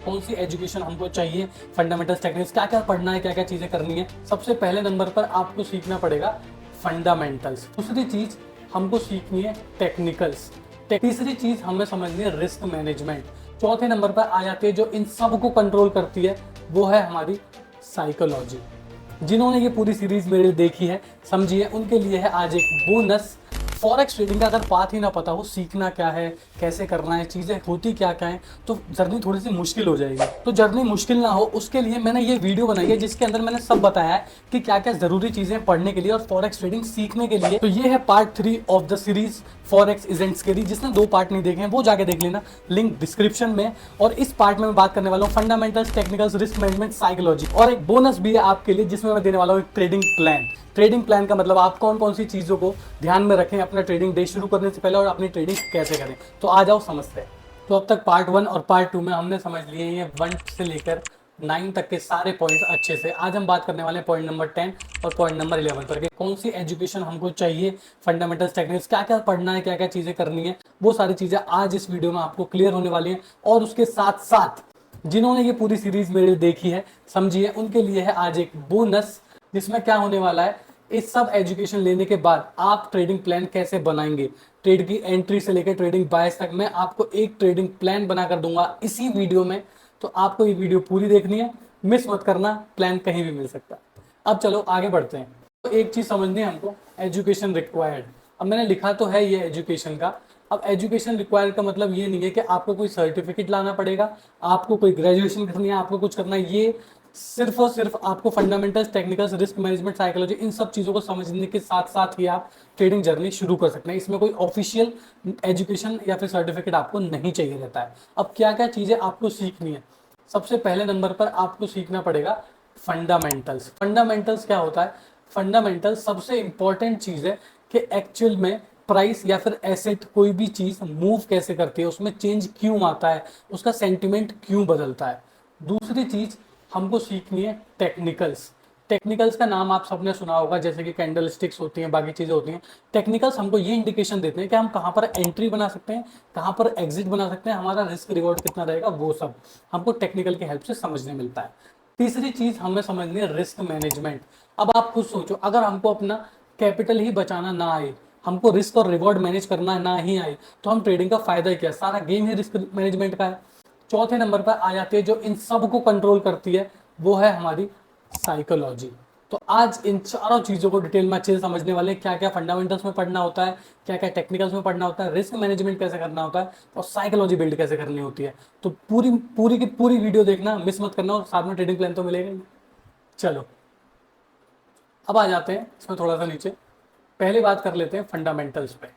कौन सी एजुकेशन हमको चाहिए, फंडामेंटल्स, टेक्निक्स, क्या क्या पढ़ना है, क्या क्या चीज़ें करनी है। सबसे पहले नंबर पर आपको सीखना पड़ेगा फंडामेंटल्स। दूसरी चीज़ हमको सीखनी है टेक्निकल्स। तीसरी चीज़ हमें समझनी है रिस्क मैनेजमेंट। चौथे नंबर पर आ जाती है जो इन सब को कंट्रोल करती है, वो है हमारी साइकोलॉजी। जिन्होंने ये पूरी सीरीज मेरे देखी है, समझिए, उनके लिए है आज एक बोनस। फॉरेक्स ट्रेडिंग का अगर बात ही ना पता हो, सीखना क्या है, कैसे करना है, चीज़ें होती क्या क्या है, तो जर्नी थोड़ी सी मुश्किल हो जाएगी। तो जर्नी मुश्किल ना हो उसके लिए मैंने ये वीडियो बनाई है जिसके अंदर मैंने सब बताया है कि क्या क्या जरूरी चीज़ें पढ़ने के लिए और फॉरेक्स ट्रेडिंग सीखने के लिए। तो ये है part 3 of the series forex agents के लिए। जिसने 2 पार्ट नहीं देखे हैं वो जाके देख लेना, लिंक डिस्क्रिप्शन में। और इस पार्ट में मैं बात करने वाला हूँ fundamentals, technicals, risk management, psychology, और एक बोनस भी है आपके लिए जिसमें मैं देने वाला हूँ एक ट्रेडिंग प्लान। ट्रेडिंग प्लान का मतलब आप कौन कौन सी चीज़ों को ध्यान में रखें अपना ट्रेडिंग डे शुरू करने से पहले और अपनी ट्रेडिंग कैसे करें। तो आ जाओ समझते हैं। तो अब तक पार्ट 1 और पार्ट 2 में हमने समझ लिए ये 1 से लेकर 9 तक के सारे पॉइंट्स अच्छे से। आज हम बात करने वाले हैं पॉइंट नंबर 10 और पॉइंट नंबर 11 पर कि कौन सी एजुकेशन हमको चाहिए, फंडामेंटल्स, टेक्निक्स, क्या क्या पढ़ना है, क्या क्या चीज़ें करनी है, वो सारी चीज़ें आज इस वीडियो में आपको क्लियर होने वाली हैं। और उसके साथ साथ जिन्होंने ये पूरी सीरीज मेरे देखी है, समझिए, उनके लिए है आज एक बोनस जिसमें क्या होने वाला है। इस सब एजुकेशन लेने के बाद आप ट्रेडिंग प्लान कैसे बनाएंगे, ट्रेड की एंट्री से लेकर ट्रेडिंग बायस तक मैं आपको एक ट्रेडिंग प्लान बनाकर दूंगा इसी वीडियो में। तो आपको ये वीडियो पूरी देखनी है, मिस मत करना, प्लान कहीं भी मिल सकता है। अब चलो आगे बढ़ते हैं। तो एक चीज समझनी है हमको, एजुकेशन रिक्वायर्ड। अब मैंने लिखा तो है ये एजुकेशन का। अब एजुकेशन रिक्वायर्ड का मतलब ये नहीं है कि आपको कोई सर्टिफिकेट लाना पड़ेगा, आपको कोई ग्रेजुएशन करनी है, आपको कुछ करना है। ये सिर्फ और सिर्फ आपको fundamentals, technicals, risk management, psychology, इन सब चीज़ों को समझने के साथ साथ ही आप ट्रेडिंग जर्नी शुरू कर सकते हैं। इसमें कोई ऑफिशियल एजुकेशन या फिर सर्टिफिकेट आपको नहीं चाहिए रहता है। अब क्या क्या चीज़ें आपको सीखनी है, सबसे पहले नंबर पर आपको सीखना पड़ेगा फंडामेंटल्स। फंडामेंटल्स क्या होता है? फंडामेंटल्स सबसे इंपॉर्टेंट चीज़ है कि एक्चुअल में प्राइस या फिर एसेट, कोई भी चीज़ मूव कैसे करती है, उसमें चेंज क्यों आता है, उसका सेंटिमेंट क्यों बदलता है। दूसरी चीज़ हमको सीखनी है टेक्निकल्स। टेक्निकल्स का नाम आप सबने सुना होगा, जैसे कि कैंडल स्टिक्स होती हैं, बाकी चीज़ें होती हैं। टेक्निकल्स हमको ये इंडिकेशन देते हैं कि हम कहाँ पर एंट्री बना सकते हैं, कहाँ पर एग्जिट बना सकते हैं, हमारा रिस्क रिवॉर्ड कितना रहेगा, वो सब हमको टेक्निकल की हेल्प से समझने मिलता है। तीसरी चीज़ हमें समझनी है रिस्क मैनेजमेंट। अब आप खुद सोचो, अगर हमको अपना कैपिटल ही बचाना ना आए, हमको रिस्क और रिवॉर्ड मैनेज करना ना ही आए, तो हम ट्रेडिंग का फायदा ही क्या? सारा गेम ही रिस्क मैनेजमेंट का है। चौथे नंबर पर आ जाती है जो इन सब को कंट्रोल करती है, वो है हमारी साइकोलॉजी। तो आज इन चारों चीज़ों को डिटेल में अच्छे से समझने वाले हैं, क्या क्या फंडामेंटल्स में पढ़ना होता है, क्या क्या टेक्निकल्स में पढ़ना होता है, रिस्क मैनेजमेंट कैसे करना होता है, और साइकोलॉजी बिल्ड कैसे करनी होती है। तो पूरी पूरी की पूरी वीडियो देखना, मिस मत करना, और साथ में ट्रेडिंग प्लान तो मिलेगा ही। चलो अब आ जाते हैं इसमें थोड़ा सा नीचे। पहले बात कर लेते हैं फंडामेंटल्स पे।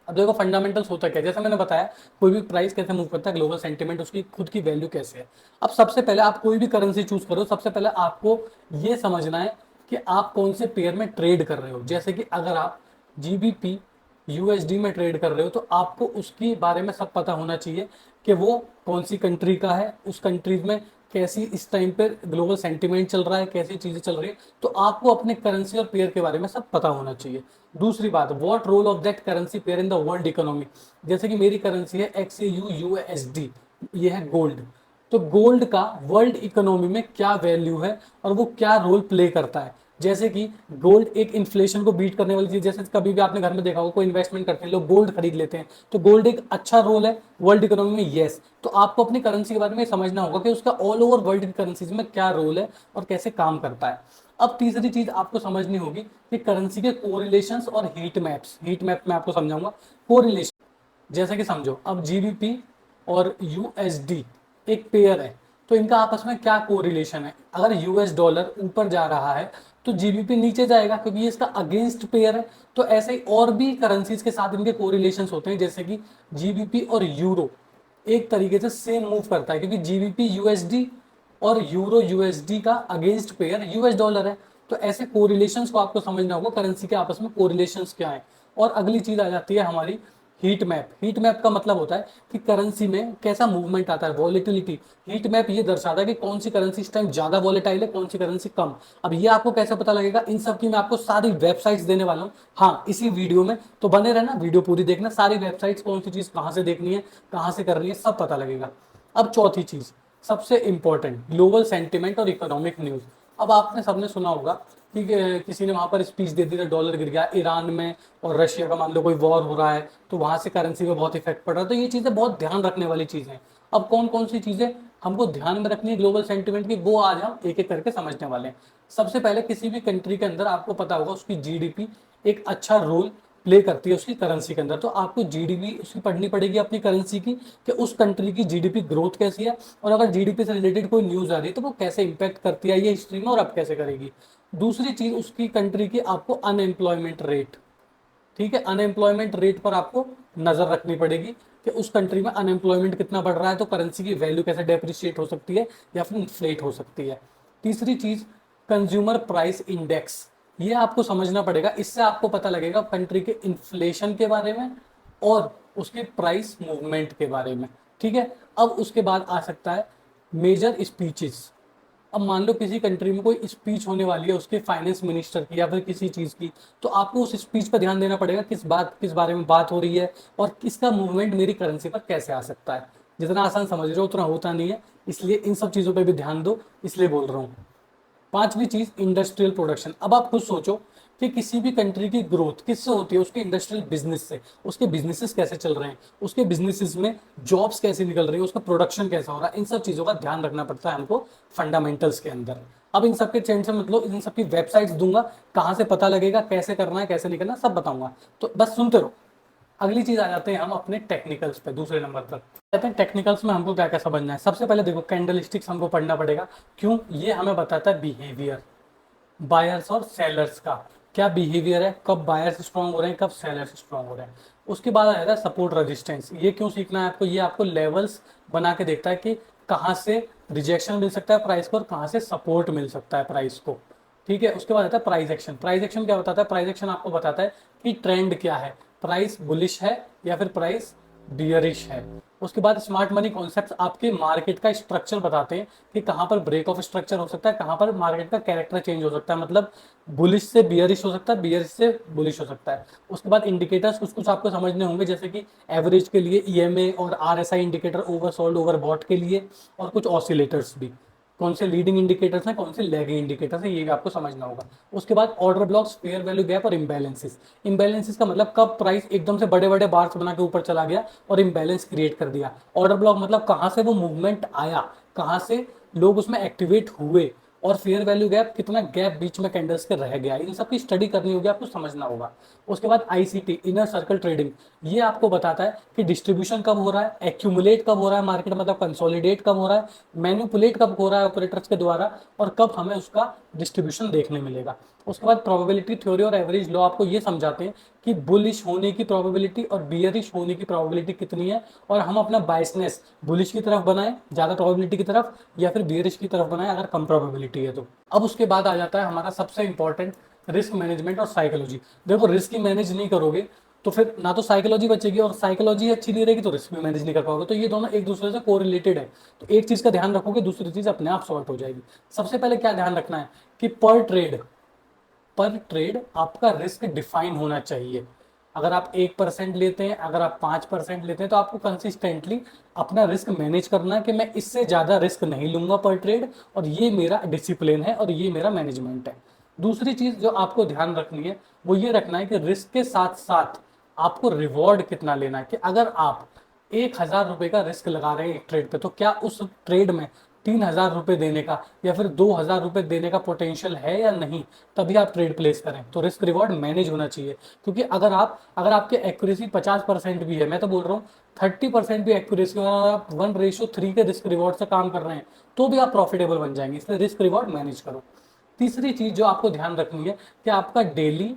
अब देखो फंडामेंटल्स होता क्या है, जैसे मैंने बताया कोई भी प्राइस कैसे मूव करता है, ग्लोबल सेंटीमेंट, उसकी खुद की वैल्यू कैसे है। अब सबसे पहले आप कोई भी करेंसी चूज करो, सबसे पहले आपको ये समझना है कि आप कौन से पेयर में ट्रेड कर रहे हो। जैसे कि अगर आप जीबीपी यूएसडी में ट्रेड कर रहे हो तो आपको उसके बारे में सब पता होना चाहिए कि वो कौन सी कंट्री का है, उस कंट्रीज में कैसी इस टाइम पे ग्लोबल सेंटीमेंट चल रहा है, कैसी चीजें चल रही है। तो आपको अपने करेंसी और पेयर के बारे में सब पता होना चाहिए। दूसरी बात, what role of that currency pair in the world economy. जैसे कि मेरी करेंसी है XAU USD, ये है गोल्ड। तो गोल्ड का वर्ल्ड इकोनॉमी में क्या वैल्यू है और वो क्या रोल प्ले करता है। जैसे कि गोल्ड एक इन्फ्लेशन को बीट करने वाली चीज, जैसे कभी भी आपने घर में देखा होगा कोई इन्वेस्टमेंट करते हैं लोग गोल्ड खरीद लेते हैं, तो गोल्ड एक अच्छा रोल है वर्ल्ड इकोनॉमी में, यस। तो आपको अपनी करेंसी के बारे में समझना होगा कि उसका ऑल ओवर वर्ल्ड की करेंसीज में क्या रोल है और कैसे काम करता है। अब तीसरी चीज आपको समझनी होगी कि करेंसी के कोरिलेशंस और हीट मैप्स। हीट मैप में आपको समझाऊंगा कोरिलेशन। जैसे कि समझो, अब जीबीपी और यूएसडी एक पेयर है, तो इनका आपस में क्या कोरिलेशन है। अगर यूएस डॉलर ऊपर जा रहा है तो जीबीपी नीचे जाएगा क्योंकि ये इसका अगेंस्ट पेयर है। तो ऐसे ही और भी करेंसीज के साथ इनके कोरिलेशंस होते हैं, जैसे कि जीबीपी और यूरो एक तरीके से सेम मूव करता है क्योंकि जीबीपी यूएसडी और यूरो यूएसडी का अगेंस्ट पेयर यूएस डॉलर है। तो ऐसे कोरिलेशंस को आपको समझना होगा, करेंसी के आपस में कोरिलेशंस क्या है। और अगली चीज आ जाती है हमारी हीट मैप। हीट मैप का मतलब होता है कि करेंसी में कैसा मूवमेंट आता है, वॉलेटिलिटी। हीट मैप ये दर्शाता है कि कौन सी करेंसी इस टाइम ज्यादा वॉलेटाइल है, कौन सी करेंसी कम। अब ये आपको कैसे पता लगेगा, इन सब की मैं आपको सारी वेबसाइट्स देने वाला हूँ, हाँ, इसी वीडियो में। तो बने रहना, वीडियो पूरी देखना, सारी वेबसाइट्स कौन सी चीज कहाँ से देखनी है, कहाँ से करनी है, सब पता लगेगा। अब चौथी चीज सबसे इंपॉर्टेंट, ग्लोबल सेंटिमेंट और इकोनॉमिक न्यूज। अब आपने सबने सुना होगा कि किसी ने वहां पर स्पीच दे दी तो डॉलर गिर गया, ईरान में और रशिया का मान लो कोई वॉर हो रहा है तो वहां से करेंसी पे बहुत इफेक्ट पड़ रहा है। तो ये चीजें बहुत ध्यान रखने वाली चीजें हैं। अब कौन कौन सी चीजें हमको ध्यान में रखनी है ग्लोबल सेंटिमेंट की, वो आज हम एक एक करके समझने वाले हैं। सबसे पहले किसी भी कंट्री के अंदर आपको पता होगा उसकी जीडीपी एक अच्छा रोल प्ले करती है उसकी करेंसी के अंदर। तो आपको जीडीपी उसकी पढ़नी पड़ेगी अपनी करेंसी की, कि उस कंट्री की जीडीपी ग्रोथ कैसी है, और अगर जीडीपी से रिलेटेड कोई न्यूज आ रही है तो वो कैसे इंपैक्ट करती है ये हिस्ट्री में और अब कैसे करेगी। दूसरी चीज उसकी कंट्री की आपको अनएम्प्लॉयमेंट रेट, ठीक है, अनएम्प्लॉयमेंट रेट पर आपको नजर रखनी पड़ेगी कि उस कंट्री में अनएम्प्लॉयमेंट कितना बढ़ रहा है तो करेंसी की वैल्यू कैसे डेप्रिशिएट हो सकती है या फिर इन्फ्लेट हो सकती है। तीसरी चीज कंज्यूमर प्राइस इंडेक्स, ये आपको समझना पड़ेगा, इससे आपको पता लगेगा कंट्री के इन्फ्लेशन के बारे में और उसके प्राइस मूवमेंट के बारे में, ठीक है। अब उसके बाद आ सकता है मेजर स्पीचेस। अब मान लो किसी कंट्री में कोई स्पीच होने वाली है उसके फाइनेंस मिनिस्टर की या फिर किसी चीज़ की, तो आपको उस स्पीच पर ध्यान देना पड़ेगा किस बारे में बात हो रही है और किसका मूवमेंट मेरी करेंसी पर कैसे आ सकता है। जितना आसान समझ रहे हो उतना होता नहीं है, इसलिए इन सब चीज़ों पर भी ध्यान दो, इसलिए बोल रहा हूँ। पांचवी चीज इंडस्ट्रियल प्रोडक्शन। अब आप खुद सोचो कि किसी भी कंट्री की ग्रोथ किससे होती है, उसके इंडस्ट्रियल बिजनेस से। उसके बिजनेसेस कैसे चल रहे हैं, उसके बिजनेसेस में जॉब्स कैसे निकल रही है, उसका प्रोडक्शन कैसा हो रहा है, इन सब चीजों का ध्यान रखना पड़ता है हमको फंडामेंटल्स के अंदर। अब इन सबके टेंशन मतलब इन सबकी वेबसाइट्स दूंगा, कहाँ से पता लगेगा, कैसे करना है कैसे नहीं करना, सब बताऊंगा, तो बस सुनते रहो। अगली चीज आ जाते हैं हम अपने टेक्निकल्स पे, दूसरे नंबर पर कहते हैं टेक्निकल्स में हमको क्या क्या समझना है। सबसे पहले देखो कैंडलस्टिक्स हमको पढ़ना पड़ेगा, क्यों, ये हमें बताता है बिहेवियर बायर्स और सेलर्स का, क्या बिहेवियर है, कब बायर्स स्ट्रांग हो रहे हैं, कब सेलर्स स्ट्रांग हो रहे हैं। उसके बाद आ जाता है सपोर्ट रेजिस्टेंस, ये क्यों सीखना है आपको, ये आपको लेवल्स बना के देखता है कि कहाँ से रिजेक्शन मिल सकता है प्राइस को और कहाँ से सपोर्ट मिल सकता है प्राइस को, ठीक है। उसके बाद आता है प्राइस एक्शन। प्राइस एक्शन क्या बताता है, प्राइस एक्शन आपको बताता है कि ट्रेंड क्या है, प्राइस बुलिश है या फिर प्राइस बियरिश है। उसके बाद स्मार्ट मनी कॉन्सेप्ट आपके मार्केट का स्ट्रक्चर बताते हैं कि कहाँ पर ब्रेक ऑफ स्ट्रक्चर हो सकता है, कहाँ पर मार्केट का कैरेक्टर चेंज हो सकता है, मतलब बुलिश से बियरिश हो सकता है, बियरिश से बुलिश हो सकता है। उसके बाद इंडिकेटर्स कुछ कुछ आपको समझने होंगे, जैसे कि एवरेज के लिए ईएमए और आरएसआई इंडिकेटर, ओवरसोल्ड ओवरबॉट के लिए, और कुछ ऑसिलेटर्स भी, कौन से लीडिंग इंडिकेटर्स हैं कौन से लैगिंग इंडिकेटर्स हैं, ये भी आपको समझना होगा। उसके बाद order blocks, fair value gap और इम्बैलेंसेस। इम्बैलेंसेस का मतलब कब प्राइस एकदम से बड़े बड़े बार्स बना के ऊपर चला गया और इम्बैलेंस क्रिएट कर दिया। ऑर्डर ब्लॉक मतलब कहाँ से वो मूवमेंट आया, कहाँ से लोग उसमें एक्टिवेट हुए, और फेयर वैल्यू गैप कितना गैप बीच में कैंडल्स के रह गया, इन सब की स्टडी करनी होगी, आपको समझना होगा। उसके बाद आईसीटी, इनर सर्कल ट्रेडिंग, ये आपको बताता है कि डिस्ट्रीब्यूशन कब हो रहा है, एक्यूमुलेट कब हो रहा है मार्केट, मतलब कंसोलिडेट कब हो रहा है, मैनिपुलेट कब हो रहा है ऑपरेटर्स के द्वारा, और कब हमें उसका डिस्ट्रीब्यूशन देखने मिलेगा। उसके बाद प्रोबेबिलिटी थ्योरी और एवरेज लॉ आपको ये समझाते हैं कि बुलिश होने की प्रोबेबिलिटी और बियरिश होने की प्रोबेबिलिटी कितनी है, और हम अपना बायसनेस बुलिश की तरफ बनाएं ज़्यादा प्रोबेबिलिटी की तरफ, या फिर बियरिश की तरफ बनाएं अगर कम प्रोबेबिलिटी है तो। अब उसके बाद आ जाता है हमारा सबसे इंपॉर्टेंट रिस्क मैनेजमेंट और साइकोलॉजी। देखो रिस्क ही मैनेज नहीं करोगे तो फिर ना तो साइकोलॉजी बचेगी, और साइकोलॉजी अच्छी नहीं रहेगी तो रिस्क भी मैनेज नहीं कर पाओगे, तो ये दोनों एक दूसरे से कोरिलेटेड है। तो एक चीज का ध्यान रखोगे दूसरी चीज अपने आप सॉर्ट हो जाएगी। सबसे पहले क्या ध्यान रखना है कि पर ट्रेड आपका रिस्क डिफाइन होना चाहिए। अगर आप 1% लेते हैं, अगर आप 5% लेते हैं, तो आपको कंसिस्टेंटली अपना रिस्क मैनेज करना है कि मैं इससे ज़्यादा रिस्क नहीं लूंगा पर ट्रेड, और ये मेरा डिसिप्लिन है और ये मेरा मैनेजमेंट है। दूसरी चीज़ जो आपको ध्यान रखनी है वो ये रखना है कि रिस्क के साथ साथ आपको रिवॉर्ड कितना लेना है, कि अगर आप 1,000 रुपये का रिस्क लगा रहे हैं एक ट्रेड पे, तो क्या उस ट्रेड में 3,000 रुपये देने का या फिर 2,000 रुपये देने का पोटेंशियल है या नहीं, तभी आप ट्रेड प्लेस करें। तो रिस्क रिवॉर्ड मैनेज होना चाहिए, क्योंकि अगर आपकी एक्यूरेसी 50% भी है, मैं तो बोल रहा हूँ 30% भी एक्यूरेसी, और आप 1:3 के रिस्क रिवॉर्ड से काम कर रहे हैं तो भी आप प्रॉफिटेबल बन जाएंगे, इसलिए रिस्क रिवॉर्ड मैनेज करो। तीसरी चीज जो आपको ध्यान रखनी है कि आपका डेली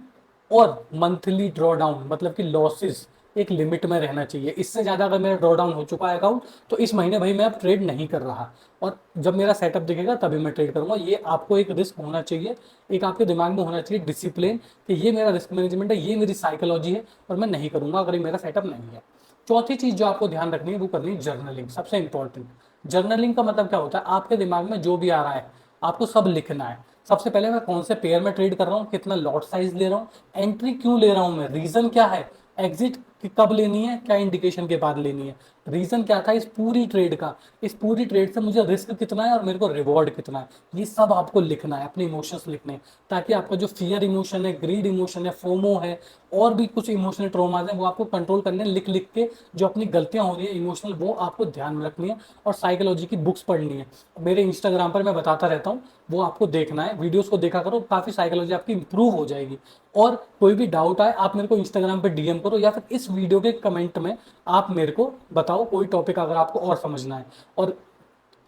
और मंथली ड्रॉ डाउन, मतलब कि लॉसेस एक लिमिट में रहना चाहिए। इससे ज़्यादा अगर मेरा ड्रॉ डाउन हो चुका है अकाउंट, तो इस महीने भाई मैं अब ट्रेड नहीं कर रहा, और जब मेरा सेटअप दिखेगा तभी मैं ट्रेड करूंगा। ये आपको एक रिस्क होना चाहिए, एक आपके दिमाग में होना चाहिए डिसिप्लिन, कि ये मेरा रिस्क मैनेजमेंट है, ये मेरी साइकोलॉजी है, और मैं नहीं करूंगा अगर ये मेरा सेटअप नहीं है। चौथी चीज़ जो आपको ध्यान रखनी है वो करनी है जर्नलिंग, सबसे इंपॉर्टेंट। जर्नलिंग का मतलब क्या होता है, आपके दिमाग में जो भी आ रहा है आपको सब लिखना है। सबसे पहले मैं कौन से पेयर में ट्रेड कर रहा हूँ, कितना लॉट साइज ले रहा हूँ, एंट्री क्यों ले रहा हूँ मैं, रीजन क्या है, एग्जिट कि कब लेनी है, क्या इंडिकेशन के बाद लेनी है, रीजन क्या था इस पूरी ट्रेड का, इस पूरी ट्रेड से मुझे रिस्क कितना है और मेरे को रिवॉर्ड कितना है, ये सब आपको लिखना है, अपने इमोशंस लिखने हैं, ताकि आपका जो फियर इमोशन है, ग्रीड इमोशन है, फोमो है, और भी कुछ इमोशनल ट्रॉमाज है, वो आपको कंट्रोल करने हैं, लिख लिख के जो अपनी गलतियां हो रही है इमोशनल, वो आपको ध्यान में रखनी है, और साइकोलॉजी की बुक्स पढ़नी है। मेरे इंस्टाग्राम पर मैं बताता रहता हूँ, वो आपको देखना है, वीडियोस को देखा करो, काफ़ी साइकोलॉजी आपकी इंप्रूव हो जाएगी। और कोई भी डाउट आए आप मेरे को इंस्टाग्राम पे डीएम करो, या फिर इस वीडियो के कमेंट में आप मेरे को बताओ कोई टॉपिक अगर आपको और समझना है। और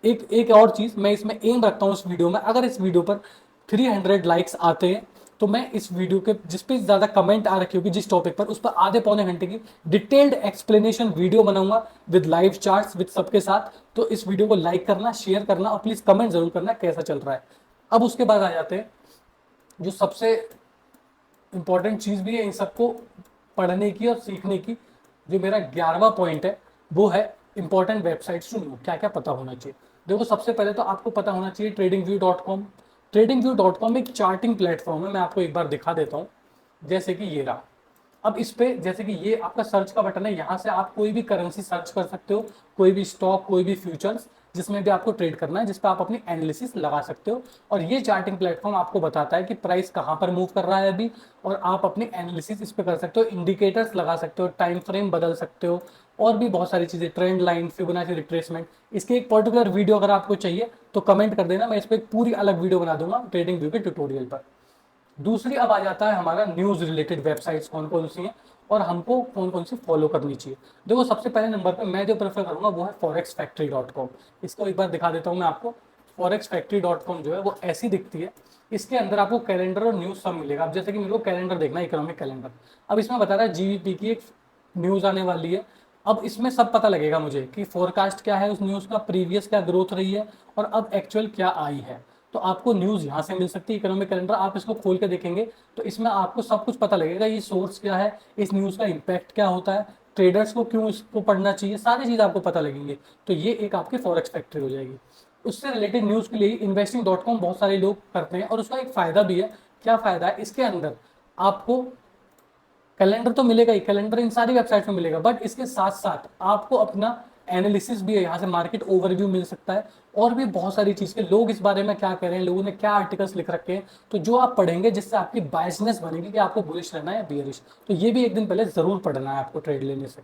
एक एक और चीज़ मैं इसमें एम रखता हूँ इस वीडियो में, अगर इस वीडियो पर 300 लाइक्स आते हैं तो मैं इस वीडियो के जिस पे ज़्यादा कमेंट आ रखी होगी जिस टॉपिक पर, उस पर आधे पौने घंटे की डिटेल्ड एक्सप्लेनेशन वीडियो बनाऊंगा विद लाइव चार्ट्स विद सबके साथ। तो इस वीडियो को लाइक करना, शेयर करना, और प्लीज़ कमेंट जरूर करना कैसा चल रहा है। अब उसके बाद आ जाते हैं जो सबसे इंपॉर्टेंट चीज़ भी है इन सबको पढ़ने की और सीखने की, जो मेरा 11वां पॉइंट है, वो है इंपॉर्टेंट वेबसाइट्स टू नो, क्या क्या पता होना चाहिए। देखो सबसे पहले तो आपको पता होना चाहिए tradingview.com। tradingview.com एक चार्टिंग प्लेटफॉर्म है, मैं आपको एक बार दिखा देता हूँ, जैसे कि ये रहा। अब इस पे जैसे कि ये आपका सर्च का बटन है, यहाँ से आप कोई भी करेंसी सर्च कर सकते हो, कोई भी स्टॉक, कोई भी फ्यूचर्स, जिसमें भी आपको ट्रेड करना है, जिस पर आप अपनी एनालिसिस लगा सकते हो। और ये चार्टिंग प्लेटफॉर्म आपको बताता है कि प्राइस कहाँ पर मूव कर रहा है अभी, और आप अपनी एनालिसिस इस पर कर सकते हो, इंडिकेटर्स लगा सकते हो, टाइम फ्रेम बदल सकते हो, और भी बहुत सारी चीज़ें, ट्रेंड लाइन, फिबोनाची रिट्रेसमेंट। इसकी एक पर्टिकुलर वीडियो अगर आपको चाहिए तो कमेंट कर देना, मैं इस पर एक पूरी अलग वीडियो बना दूंगा ट्रेडिंग व्यू के ट्यूटोरियल पर। दूसरी अब आ जाता है हमारा न्यूज़ रिलेटेड वेबसाइट्स कौन कौन सी हैं और हमको कौन कौन सी फॉलो करनी चाहिए। देखो सबसे पहले नंबर पे मैं जो प्रेफर करूँगा वो है forexfactory.com। इसको एक बार दिखा देता हूँ मैं आपको। forexfactory.com जो है वो ऐसी दिखती है, इसके अंदर आपको कैलेंडर और न्यूज़ सब मिलेगा। अब जैसे कि मेरे को कैलेंडर देखना है, इकोनॉमिक कैलेंडर, अब इसमें बता रहा है जीबीपी की एक न्यूज़ आने वाली है। अब इसमें सब पता लगेगा मुझे कि फोरकास्ट क्या है उस न्यूज़ का, प्रीवियस क्या ग्रोथ रही है, और अब एक्चुअल क्या आई है। तो आपको न्यूज़ यहाँ से मिल सकती है, इकोनॉमिक कैलेंडर आप इसको खोल के देखेंगे तो इसमें आपको सब कुछ पता लगेगा, ये सोर्स क्या है, इस न्यूज़ का इम्पैक्ट क्या होता है, ट्रेडर्स को क्यों इसको पढ़ना चाहिए, सारी चीज़ आपको पता लगेंगे। तो ये एक आपकी फॉरेक्स फैक्ट्री हो जाएगी। उससे रिलेटेड न्यूज़ के लिए investing.com बहुत सारे लोग करते हैं, और उसका एक फ़ायदा भी है। क्या फ़ायदा है, इसके अंदर आपको कैलेंडर तो मिलेगा ही, कैलेंडर इन सारी वेबसाइट में मिलेगा, बट इसके साथ साथ आपको अपना एनालिसिस भी है, यहाँ से मार्केट ओवरव्यू मिल सकता है, और भी बहुत सारी चीज़ के लोग इस बारे में क्या कह रहे हैं, लोगों ने क्या आर्टिकल्स लिख रखे हैं, तो जो आप पढ़ेंगे जिससे आपकी बायसनेस बनेगी कि आपको बुलिश रहना है या बियरिश। तो ये भी एक दिन पहले ज़रूर पढ़ना है आपको ट्रेड लेने से।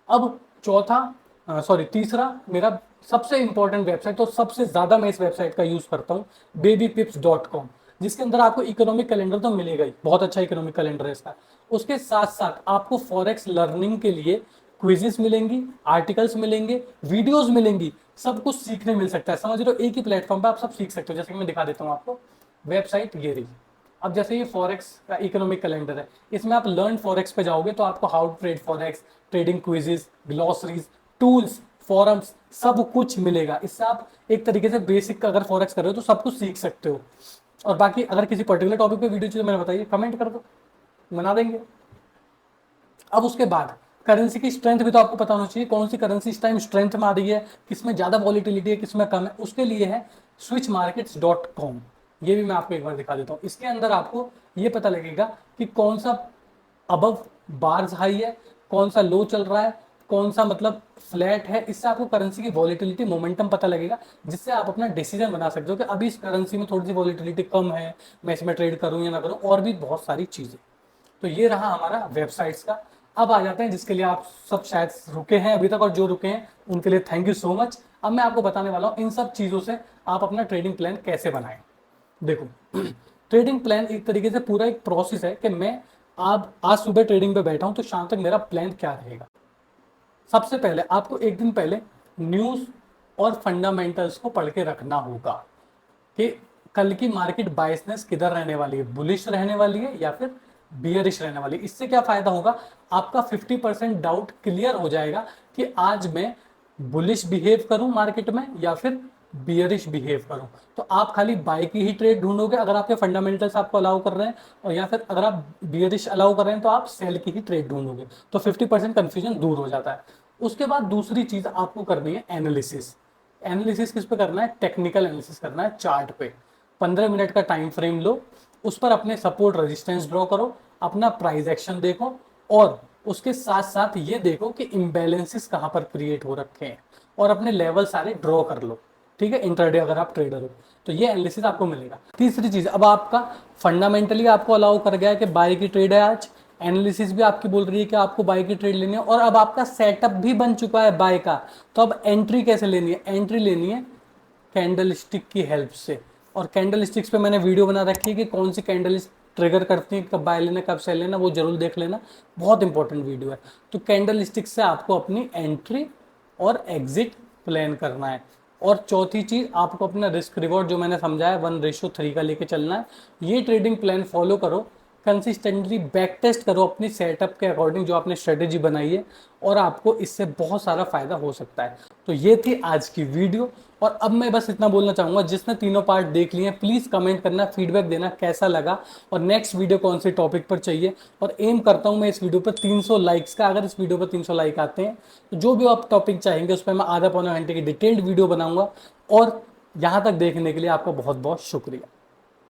अब तीसरा मेरा सबसे इंपॉर्टेंट वेबसाइट, तो सबसे ज़्यादा मैं इस वेबसाइट का यूज़ करता हूँ, babypips.com, जिसके अंदर आपको इकोनॉमिक कैलेंडर तो मिलेगा ही, बहुत अच्छा इकोनॉमिक कैलेंडर है इसका। उसके साथ साथ आपको फॉरेक्स लर्निंग के लिए क्विजेस मिलेंगी, आर्टिकल्स मिलेंगे, वीडियोस मिलेंगी, सब कुछ सीखने मिल सकता है। समझ रहे हो, एक ही प्लेटफॉर्म पे आप सब सीख सकते हो। जैसे कि मैं दिखा देता हूँ आपको, वेबसाइट ये रही। अब जैसे ये फॉरेक्स का इकोनॉमिक कैलेंडर है, इसमें आप लर्न फॉरेक्स पे जाओगे तो आपको how to trade forex, trading quizzes, glossaries, tools, forums, सब कुछ मिलेगा। इससे आप एक तरीके से बेसिक अगर फॉरेक्स कर रहे हो तो सब कुछ सीख सकते हो। और बाकी अगर किसी पर्टिकुलर टॉपिक पे वीडियो चाहिए मैंने बताइए, कमेंट कर दो, बना देंगे। अब उसके बाद करेंसी की स्ट्रेंथ भी तो आपको पता होना चाहिए, कौन सी करेंसी इस टाइम स्ट्रेंथ में आ रही है, किसमें ज़्यादा वॉलिटिलिटी है, किसमें कम है। उसके लिए है switchmarkets.com। ये भी मैं आपको एक बार दिखा देता हूँ। इसके अंदर आपको ये पता लगेगा कि कौन सा अबव बार्स हाई है, कौन सा लो चल रहा है, कौन सा मतलब फ्लैट है। इससे आपको करेंसी की वॉलिटिलिटी, मोमेंटम पता लगेगा, जिससे आप अपना डिसीजन बना सकते हो कि अभी इस करेंसी में थोड़ी सी वॉलिटिलिटी कम है, मैं इसमें ट्रेड करूँ या ना करूँ, और भी बहुत सारी चीज़ें। तो ये रहा हमारा वेबसाइट्स का। अब आ जाते हैं जिसके लिए आप सब शायद रुके हैं अभी तक, और जो रुके हैं उनके लिए थैंक यू सो मच। अब मैं आपको बताने वाला हूँ इन सब चीज़ों से आप अपना ट्रेडिंग प्लान कैसे बनाएं। देखो ट्रेडिंग प्लान एक तरीके से पूरा एक प्रोसेस है कि मैं आज सुबह ट्रेडिंग पे बैठा हूँ तो शाम तक मेरा प्लान क्या रहेगा। सबसे पहले आपको एक दिन पहले न्यूज़ और फंडामेंटल्स को पढ़ के रखना होगा कि कल की मार्केट बायसनेस किधर रहने वाली है, बुलिश रहने वाली है या फिर बियरिश रहने वाली है। इससे क्या फायदा होगा, आपका 50% डाउट क्लियर हो जाएगा कि आज मैं बुलिश बिहेव करूं मार्केट में या फिर बियरिश बिहेव करूं। तो आप खाली बाय की ही ट्रेड ढूंढोगे अगर आपके फंडामेंटल्स आपको अलाउ कर रहे हैं, और या फिर अगर आप बियरिश अलाउ कर रहे हैं तो आप सेल की ही ट्रेड ढूंढोगे। तो 50% कंफ्यूजन दूर हो जाता है। उसके बाद दूसरी चीज आपको करनी है एनालिसिस। एनालिसिस किस पे करना है, टेक्निकल एनालिसिस करना है चार्ट पे। 15 मिनट का टाइम फ्रेम लो, उस पर अपने सपोर्ट रेजिस्टेंस ड्रॉ करो, अपना प्राइस एक्शन देखो, और उसके साथ साथ ये देखो कि इम्बैलेंसेस कहाँ पर क्रिएट हो रखे हैं और अपने लेवल सारे ड्रॉ कर लो। ठीक है, इंट्राडे अगर आप ट्रेडर हो तो ये एनालिसिस आपको मिलेगा। तीसरी चीज, अब आपका फंडामेंटली आपको अलाउ कर गया है कि बाय की ट्रेड है आज, एनालिसिस भी आपकी बोल रही है कि आपको बाय की ट्रेड लेनी है, और अब आपका सेटअप भी बन चुका है बाय का। तो अब एंट्री कैसे लेनी है? एंट्री लेनी है कैंडल स्टिक की हेल्प से। और कैंडल स्टिक्स पे मैंने वीडियो बना रखी है कि कौन सी कैंडल ट्रिगर करती है, कब बाय लेना कब सेल लेना, वो जरूर देख लेना, बहुत इंपॉर्टेंट वीडियो है। तो कैंडल स्टिक से आपको अपनी एंट्री और एग्जिट प्लान करना है। और चौथी चीज, आपको अपना रिस्क रिवॉर्ड जो मैंने समझाया 1:3 का लेके चलना है। ये ट्रेडिंग प्लान फॉलो करो, कंसिस्टेंटली बैक टेस्ट करो अपनी सेटअप के अकॉर्डिंग जो आपने स्ट्रेटेजी बनाई है, और आपको इससे बहुत सारा फायदा हो सकता है। तो ये थी आज की वीडियो। और अब मैं बस इतना बोलना चाहूंगा, जिसने तीनों पार्ट देख लिए हैं प्लीज कमेंट करना, फीडबैक देना कैसा लगा और नेक्स्ट वीडियो कौन से टॉपिक पर चाहिए। और एम करता हूं मैं इस वीडियो पर 300 लाइक्स का। अगर इस वीडियो पर 300 लाइक आते हैं तो जो भी आप टॉपिक चाहेंगे उस पर मैं आधा पौना घंटे की डिटेल्ड वीडियो बनाऊंगा। और यहां तक देखने के लिए आपका बहुत बहुत शुक्रिया।